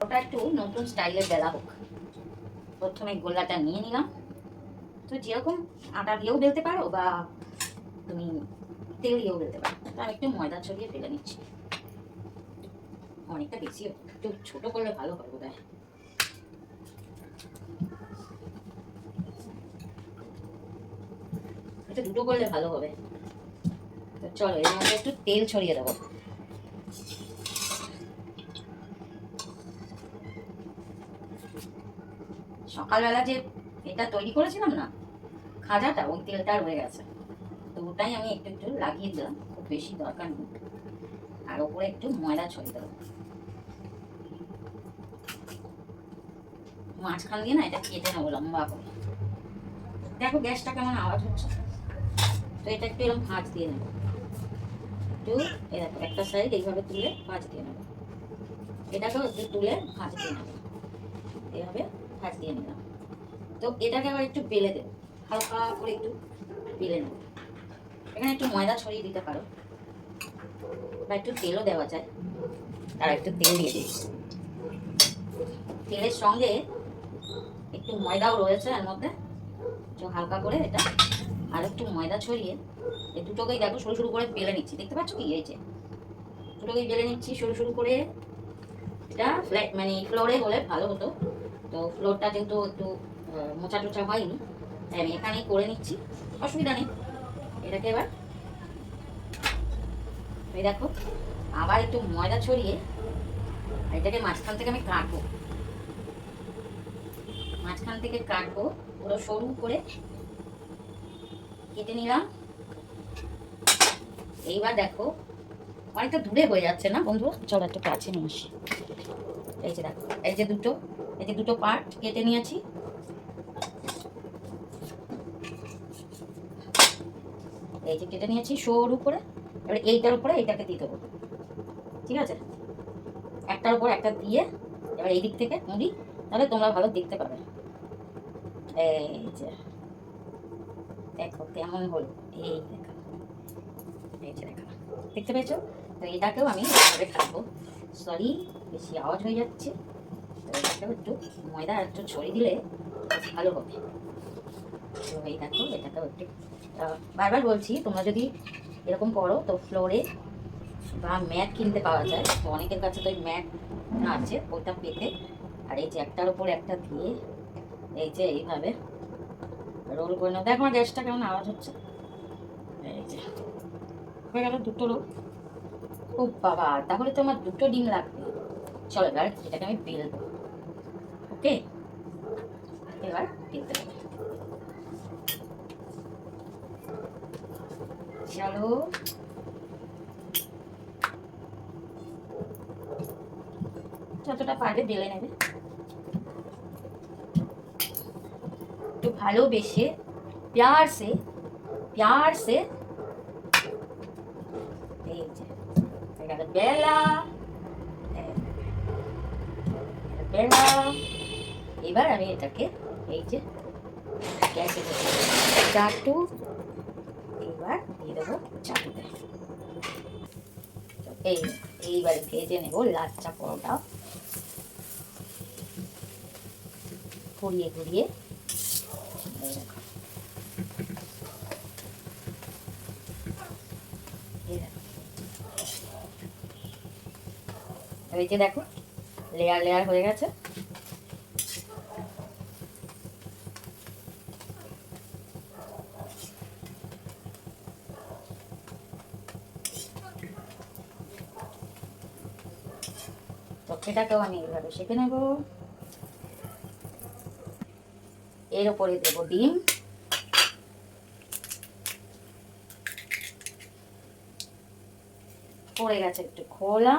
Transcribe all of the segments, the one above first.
ওটা একটু নতুন স্টাইলের বেলা হোক। প্রথমে গোলাটা নিয়ে নিলাম। তো যেরকম আটা দিয়েও বেলতে পারো বা তুমি তেল দিয়েও বেলতে পারো। তো আমি একটু ময়দা ছড়িয়ে বেলে নিচ্ছি। অনেকটা বেশি একটু ছোট করলে ভালো হয় বোধ হয়। এটা দুটো করলে ভালো হবে। তো চলো এর মধ্যে একটু তেল ছড়িয়ে দেবো। সকালবেলা যে এটা তৈরি করেছিলাম না খাজাটা, ওই তেলটা রয়ে গেছে। তো ওটাই আমি একটু একটু লাগিয়ে দিলাম, খুব বেশি দরকার নেই। আর ওপরে একটু ময়দা ছড়িয়ে দেবো। মাঝখান দিয়ে না এটা কেটে নেবো লম্বা করে। দেখো গ্যাসটা কেমন আওয়াজ হচ্ছে। তো এটা একটু এরকম ভাঁজ দিয়ে নেবো। একটু এরকম একটা সাইড এইভাবে তুলে ভাঁজ দিয়ে নেবো। এটাকেও একটু তুলে ভাঁজ দিয়ে নেবো। এইভাবে ভাঁজ দিয়ে নিলাম। তো এটাকে আবার একটু বেলে দেবো, হালকা করে একটু বেলে নেবো। এখানে একটু ময়দা ছড়িয়ে দিতে পারো বা একটু তেলও দেওয়া যায়। আর একটু তেল দিয়ে দিই। তেলের সঙ্গে একটু ময়দাও রয়েছে এর মধ্যে। তো হালকা করে এটা আর একটু ময়দা ছড়িয়ে এই দুটোকেই দেখো সরু সরু করে বেলে নিচ্ছি। দেখতে পাচ্ছ কি? এই যে দুটোকেই বেলে নিচ্ছি সরু সরু করে। এটা ফ্ল্যাট মানে ফ্লোরে হলে ভালো হতো। তো ফ্লোরটা যেহেতু একটু মোচা টোচা হয়নি, তাই আমি এখানেই করে নিচ্ছি। অসুবিধা নেই। এটাকে এবার এই দেখো আবার একটু ময়দা ছড়িয়ে এটাকে মাঝখান থেকে আমি কাটবো। মাঝখান থেকে কাটবো, পুরো সরু করে কেটে নিলাম। এইবার দেখো অনেকটা দূরে হয়ে যাচ্ছে না বন্ধু, চলো একটু কাছে নিয়ে আসি। এই যে দেখো এই যে দুটো পার্ট কেটে নিয়েছি। এই যে কেটে নিয়েছি সরু করে। এবার এইটার উপরে এইটাকে দিয়ে দেবো। ঠিক আছে, একটার উপর একটা দিয়ে এবার এই দিক থেকে মুড়ি, তাহলে তোমরা ভালো দেখতে পাবে। এই যে দেখো কেমন হলো। এই দেখো, এই যে দেখো, দেখতে পেয়েছো? তো এটাকেও আমি এভাবে খাবো। সরি, বেশি আওয়াজ হয়ে যাচ্ছে। তো এটাকেও একটু ময়দা একটু ছড়িয়ে দিলে ভালো হবে। তো এই দেখো এটাকেও একটু বারবার বলছি, তোমরা যদি এরকম করো তো ফ্লোরে বা ম্যাট কিনতে পাওয়া যায়। তো অনেকের কাছে তো ওই ম্যাট আছে, ওটা পেতে আর এই যে একটার উপর একটা দিয়ে এই যে এইভাবে রোল করে নাও। দেখো আমার গ্যাসটা কেমন আওয়াজ হচ্ছে। এই যে হয়ে গেল দুটো রোল। ও বাবা, তাহলে তো আমার দুটো ডিম লাগবে। চলো এবার এটাকে আমি বেলবো। ওকে, এবার বেলতে হবে। চলো যতটা পারবে বেলে নেবে। একটু ভালোবেসে प्यार से এই যে এখানে বেলা বেলা। এবার আমি এটাকে এই যে গ্যাসে চাটু, এবার দিয়ে দেবো চাটুতে। এই এইবার ভেজে নেবো লাচ্চা পরোটা ঘুরিয়ে ঘুরিয়ে। এই যে দেখো লেয়ার লেয়ার হয়ে গেছে। তো এটাকেও আমি এইভাবে সেঁকে নেব। এর উপরে দেবো ডিম। পড়ে গেছে একটু খোলা।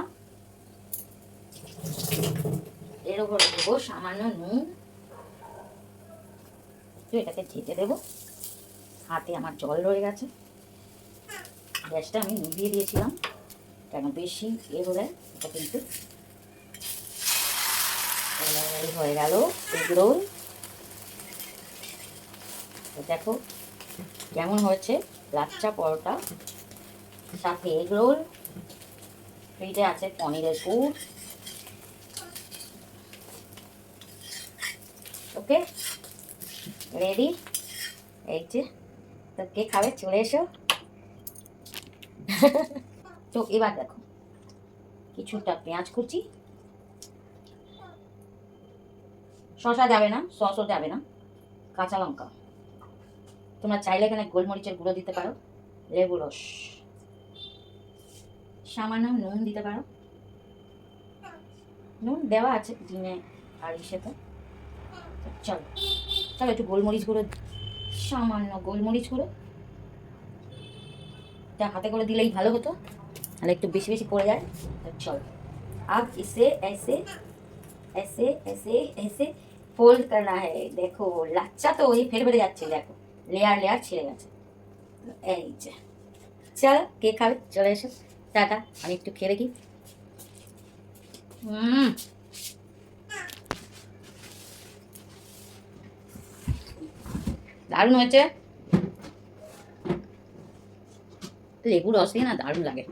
এর উপরে দেবো সামান্য নুন। এটাকে ঢেকে দেবো। হাতে আমার জল রয়ে গেছে। গ্যাসটা আমি নিভিয়ে দিয়েছিলাম, কেন বেশি হলে এটা কিন্তু হয়ে গেল এগ রোল। দেখো কেমন হয়েছে লাচ্চা পরোটা সাথে এগ রোল। ফ্রিজে আছে পনিরের পুর। ওকে, রেডি। এই যে, তো কে খাবে চলে এসো। তো এবার দেখো, কিছুটা পেঁয়াজ কুচি, শসা যাবে না, সসও যাবে না, কাঁচা লঙ্কা, তোমরা চাইলে এখানে গোলমরিচের গুঁড়ো দিতে পারো, লেবু রস, সামান্য নুন দিতে পারো, নুন দেওয়া আছে ডিমে আর ইসেতে। চলো চলো একটু গোলমরিচ গুঁড়ো, সামান্য গোলমরিচ গুঁড়ো, এটা হাতে করে দিলেই ভালো হতো, তাহলে একটু বেশি বেশি পড়ে যায়। চলো, अब इसे ऐसे ऐसे ऐसे ऐसे फोल्ड करना है। देखो লাচ্চা তো ওই ফের বেড়ে যাচ্ছে, দেখো লেয়ার লেয়ার ছিঁড়ে গেছে। এই যে, চলো কে খাবে চলে এসো। টাটা, আমি একটু খেয়ে দেখি। দারুণ হয়েছে, লেবু রস দিয়ে না দারুণ লাগে।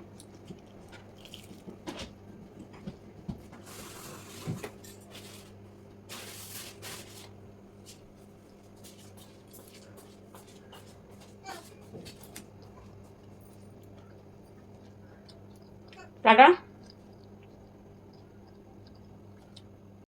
টাটা।